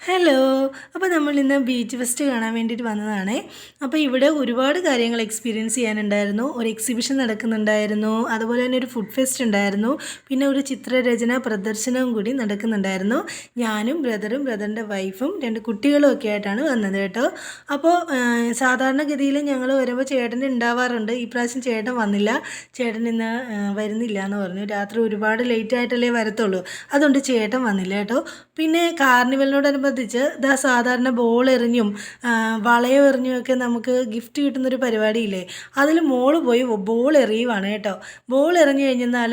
Hello. അപ്പോൾ നമ്മൾ ഇന്ന് ബീച്ച് ഫെസ്റ്റ് കാണാൻ വേണ്ടിയിട്ട് വന്നതാണേ. അപ്പോൾ ഇവിടെ ഒരുപാട് കാര്യങ്ങൾ എക്സ്പീരിയൻസ് ചെയ്യാനുണ്ടായിരുന്നു. ഒരു എക്സിബിഷൻ നടക്കുന്നുണ്ടായിരുന്നു, അതുപോലെ തന്നെ ഒരു ഫുഡ് ഫെസ്റ്റ് ഉണ്ടായിരുന്നു, പിന്നെ ഒരു ചിത്രരചന പ്രദർശനവും കൂടി നടക്കുന്നുണ്ടായിരുന്നു. ഞാനും ബ്രദറിൻ്റെ വൈഫും 2 കുട്ടികളും ഒക്കെ ആയിട്ടാണ് വന്നത് കേട്ടോ. അപ്പോൾ സാധാരണഗതിയിൽ ഞങ്ങൾ വരുമ്പോൾ ചേട്ടൻ ഉണ്ടാവാറുണ്ട്. ഈ പ്രാവശ്യം ചേട്ടൻ വന്നില്ല. ചേട്ടൻ ഇന്ന് വരുന്നില്ല എന്ന് പറഞ്ഞു. രാത്രി ഒരുപാട് ലേറ്റ് ആയിട്ടല്ലേ വരത്തുള്ളൂ, അതുകൊണ്ട് ചേട്ടൻ വന്നില്ല കേട്ടോ. പിന്നെ കാർണിവലിനോടനുബന്ധിച്ച് സാധാരണ ബോൾ എറിഞ്ഞും വളയം എറിഞ്ഞും ഒക്കെ നമുക്ക് ഗിഫ്റ്റ് കിട്ടുന്നൊരു പരിപാടിയില്ലേ, അതിൽ മോള് പോയി ബോൾ എറിയുവാണ് കേട്ടോ. ബോൾ എറിഞ്ഞു കഴിഞ്ഞാൽ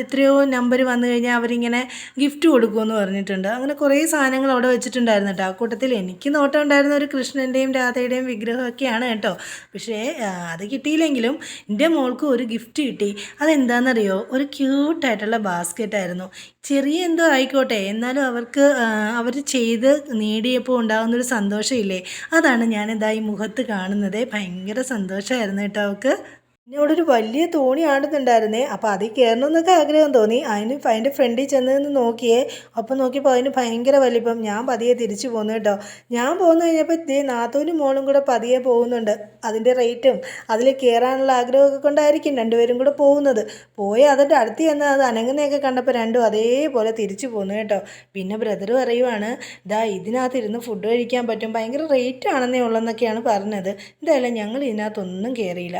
എത്രയോ നമ്പർ വന്നു കഴിഞ്ഞാൽ അവരിങ്ങനെ ഗിഫ്റ്റ് കൊടുക്കുമെന്ന് പറഞ്ഞിട്ടുണ്ട്. അങ്ങനെ കുറേ സാധനങ്ങൾ അവിടെ വെച്ചിട്ടുണ്ടായിരുന്നു കേട്ടോ. ആ കൂട്ടത്തിൽ എനിക്ക് നോട്ടം ഉണ്ടായിരുന്ന ഒരു കൃഷ്ണൻ്റെയും രാധയുടെയും വിഗ്രഹമൊക്കെയാണ് കേട്ടോ. പക്ഷേ അത് കിട്ടിയില്ലെങ്കിലും എൻ്റെ മോൾക്ക് ഒരു ഗിഫ്റ്റ് കിട്ടി. അതെന്താണെന്നറിയോ? ഒരു ക്യൂട്ടായിട്ടുള്ള ബാസ്ക്കറ്റായിരുന്നു. ചെറിയ എന്തോ ആയിക്കോട്ടെ, എന്നാലും അവർ ചെയ്ത് നേടിയപ്പോൾ ഉണ്ടാകുന്നൊരു സന്തോഷമില്ലേ, അതാണ് ഞാനിതാ ഈ മുഖത്ത് കാണുന്നത്. ഭയങ്കര സന്തോഷമായിരുന്നു കേട്ടോ അവൾക്ക്. എന്നോടൊരു വലിയ തോണി ആടുന്നുണ്ടായിരുന്നേ. അപ്പോൾ അതിൽ കയറണമെന്നൊക്കെ ആഗ്രഹം തോന്നി. അതിൻ്റെ ഫ്രണ്ടിൽ ചെന്ന് നിന്ന് നോക്കിയേ. അപ്പം നോക്കിയപ്പോൾ അതിന് ഭയങ്കര വലിപ്പം. ഞാൻ പതിയെ തിരിച്ചു പോന്നു കേട്ടോ. ഞാൻ പോന്നു കഴിഞ്ഞപ്പോൾ നാത്തൂനും മോളും കൂടെ പതിയെ പോകുന്നുണ്ട്. അതിൻ്റെ റേറ്റും അതിൽ കയറാനുള്ള ആഗ്രഹമൊക്കെ കൊണ്ടായിരിക്കും രണ്ടുപേരും കൂടെ പോകുന്നത്. പോയി അതിൻ്റെ അടുത്ത് ചെന്ന് അത് അനങ്ങുന്നതൊക്കെ കണ്ടപ്പോൾ രണ്ടും അതേപോലെ തിരിച്ചു പോന്നു കേട്ടോ. പിന്നെ ബ്രദർ പറയുവാണ്, ഇതിനകത്തിരുന്ന് ഫുഡ് കഴിക്കാൻ പറ്റും, ഭയങ്കര റേറ്റ് ആണെന്നേ ഉള്ളെന്നൊക്കെയാണ് പറഞ്ഞത്. എന്തായാലും ഞങ്ങൾ ഇതിനകത്തൊന്നും കയറിയില്ല.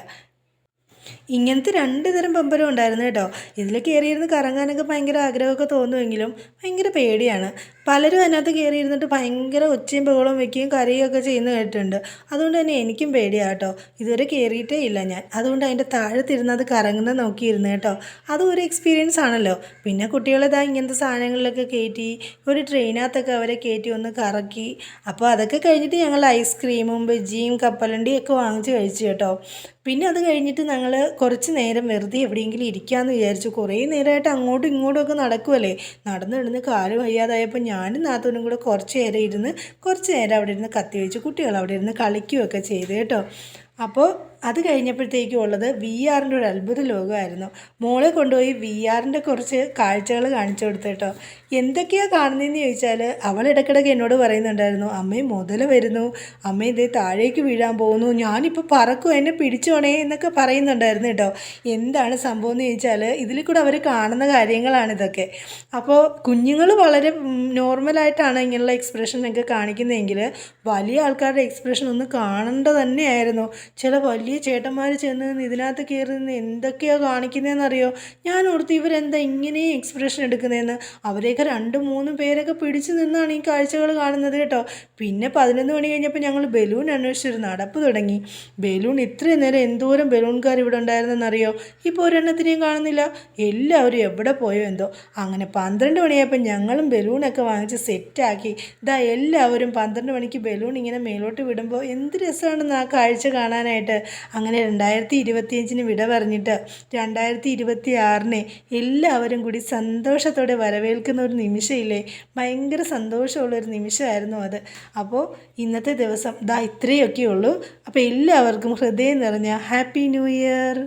ഇങ്ങനത്തെ 2 തരം പമ്പരം ഉണ്ടായിരുന്നു കേട്ടോ. ഇതിൽ കയറിയിരുന്ന് കറങ്ങാനൊക്കെ ഭയങ്കര ആഗ്രഹമൊക്കെ തോന്നുമെങ്കിലും ഭയങ്കര പേടിയാണ്. പലരും അതിനകത്ത് കയറിയിരുന്നിട്ട് ഭയങ്കര ഒച്ചയും ബഹളവും വെക്കുകയും കരയുകയൊക്കെ ചെയ്യുന്നത് കേട്ടിട്ടുണ്ട്. അതുകൊണ്ട് തന്നെ എനിക്കും പേടിയാണ് കേട്ടോ. ഇതുവരെ കയറിയിട്ടേ ഇല്ല ഞാൻ. അതുകൊണ്ട് അതിൻ്റെ താഴത്തിരുന്ന് അത് കറങ്ങുന്നത് നോക്കിയിരുന്നു കേട്ടോ. അതും ഒരു എക്സ്പീരിയൻസ് ആണല്ലോ. പിന്നെ കുട്ടികളെ ഇങ്ങനത്തെ സാധനങ്ങളിലൊക്കെ കയറ്റി ഒരു ട്രെയിനകത്തൊക്കെ അവരെ കയറ്റി ഒന്ന് കറക്കി. അപ്പോൾ അതൊക്കെ കഴിഞ്ഞിട്ട് ഞങ്ങൾ ഐസ്ക്രീമും ബജ്ജിയും കപ്പലണ്ടിയൊക്കെ വാങ്ങിച്ച് കഴിച്ചു കേട്ടോ. പിന്നെ അത് കഴിഞ്ഞിട്ട് ഞങ്ങൾ കുറച്ച് നേരം വെറുതെ എവിടെയെങ്കിലും ഇരിക്കാമെന്ന് വിചാരിച്ചു. കുറേ നേരമായിട്ട് അങ്ങോട്ടും ഇങ്ങോട്ടും ഒക്കെ നടക്കുമല്ലേ, നടന്ന് കാല് വയ്യാതായപ്പോൾ ഞാനും നാത്തൂനും കൂടെ കുറച്ച് നേരം അവിടെ ഇരുന്ന് കത്തി വെച്ച് കുട്ടികൾ അവിടെ ഇരുന്ന് കളിക്കുകയൊക്കെ ചെയ്തു കേട്ടോ. അപ്പോൾ അത് കഴിഞ്ഞപ്പോഴത്തേക്കും ഉള്ളത് VR-ൻ്റെ ഒരു അത്ഭുത ലോകമായിരുന്നു. മോളെ കൊണ്ടുപോയി VR-ൻ്റെ കുറച്ച് കാഴ്ചകൾ കാണിച്ചു കൊടുത്തു കേട്ടോ. എന്തൊക്കെയാണ് കാണുന്നതെന്ന് ചോദിച്ചാൽ അവൾ ഇടയ്ക്കിടയ്ക്ക് എന്നോട് പറയുന്നുണ്ടായിരുന്നു, അമ്മേ മുതല വരുന്നു, അമ്മേ ഇതേ താഴേക്ക് വീഴാൻ പോകുന്നു, ഞാനിപ്പോൾ പറക്കും, എന്നെ പിടിച്ചോണേ എന്നൊക്കെ പറയുന്നുണ്ടായിരുന്നു കേട്ടോ. എന്താണ് സംഭവം എന്ന് ചോദിച്ചാൽ ഇതിൽ കൂടെ അവർ കാണുന്ന കാര്യങ്ങളാണിതൊക്കെ. അപ്പോൾ കുഞ്ഞുങ്ങൾ വളരെ നോർമലായിട്ടാണ് ഇങ്ങനെയുള്ള എക്സ്പ്രഷനൊക്കെ കാണിക്കുന്നതെങ്കിൽ വലിയ ആൾക്കാരുടെ എക്സ്പ്രഷൻ ഒന്ന് കാണേണ്ട തന്നെയായിരുന്നു. ചില വലിയ ചേട്ടന്മാർ ചെന്ന് ഇതിനകത്ത് കയറി നിന്ന് എന്തൊക്കെയാണ് കാണിക്കുന്നതെന്നറിയോ. ഞാൻ ഓർത്ത് ഇവരെന്താ ഇങ്ങനെ എക്സ്പ്രഷൻ എടുക്കുന്നതെന്ന്. അവരെയൊക്കെ 2-3 പേരൊക്കെ പിടിച്ചു നിന്നാണ് ഈ കാഴ്ചകൾ കാണുന്നത് കേട്ടോ. പിന്നെ 11 മണി കഴിഞ്ഞപ്പോൾ ഞങ്ങൾ ബലൂൺ അന്വേഷിച്ചൊരു നടപ്പ് തുടങ്ങി. ബലൂൺ ഇത്രയും നേരം എന്തോരം ബലൂൺകാർ ഇവിടെ ഉണ്ടായിരുന്നെന്നറിയോ. ഇപ്പോൾ ഒരെണ്ണത്തിനെയും കാണുന്നില്ല. എല്ലാവരും എവിടെ പോയോ എന്തോ. അങ്ങനെ 12 മണിയായപ്പോൾ ഞങ്ങളും ബലൂണൊക്കെ വാങ്ങിച്ച് സെറ്റാക്കി. എല്ലാവരും 12 മണിക്ക് ബലൂൺ ഇങ്ങനെ മേലോട്ട് വിടുമ്പോൾ എന്ത് രസമാണെന്ന് ആ കാഴ്ച കാണാനായിട്ട്. അങ്ങനെ 2025 വിട പറഞ്ഞിട്ട് 2026 എല്ലാവരും കൂടി സന്തോഷത്തോടെ വരവേൽക്കുന്ന ഒരു നിമിഷമില്ലേ, ഭയങ്കര സന്തോഷമുള്ളൊരു നിമിഷമായിരുന്നു അത്. അപ്പോൾ ഇന്നത്തെ ദിവസം ഇത്രയൊക്കെ ഉള്ളൂ. അപ്പോൾ എല്ലാവർക്കും ഹൃദയം നിറഞ്ഞ ഹാപ്പി ന്യൂ ഇയർ.